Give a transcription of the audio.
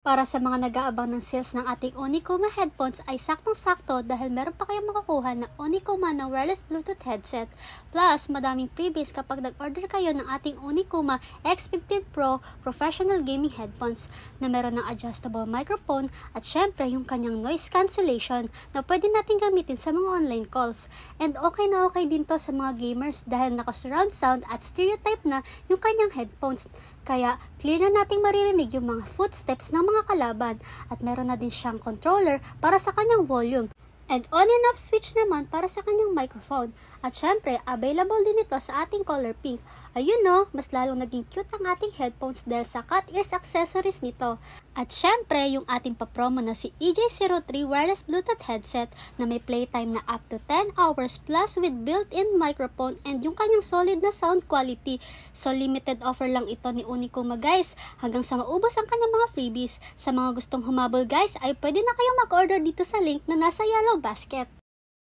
Para sa mga nag-aabang ng sales ng ating Onikuma headphones ay saktong-sakto dahil meron pa kayong makukuha na Onikuma na wireless Bluetooth headset. Plus, madaming freebies kapag nag-order kayo ng ating Onikuma X15 Pro Professional Gaming Headphones na meron ng adjustable microphone at syempre yung kanyang noise cancellation na pwede natin gamitin sa mga online calls. And okay na okay din to sa mga gamers dahil naka-surround sound at stereotype na yung kanyang headphones. Kaya clear na nating maririnig yung mga footsteps ng mga kalaban at meron na din siyang controller para sa kanyang volume. And on and off switch naman para sa kanyang microphone. At syempre, available din ito sa ating color pink. Ayun no, mas lalong naging cute ang ating headphones dahil sa cut ears accessories nito. At syempre, yung ating papromo na si EJ03 wireless Bluetooth headset na may playtime na up to 10 hours plus with built-in microphone and yung kanyang solid na sound quality. So limited offer lang ito ni Onikuma guys hanggang sa maubos ang kanyang mga freebies. Sa mga gustong humabol guys ay pwede na kayong mag-order dito sa link na nasa yellow basket.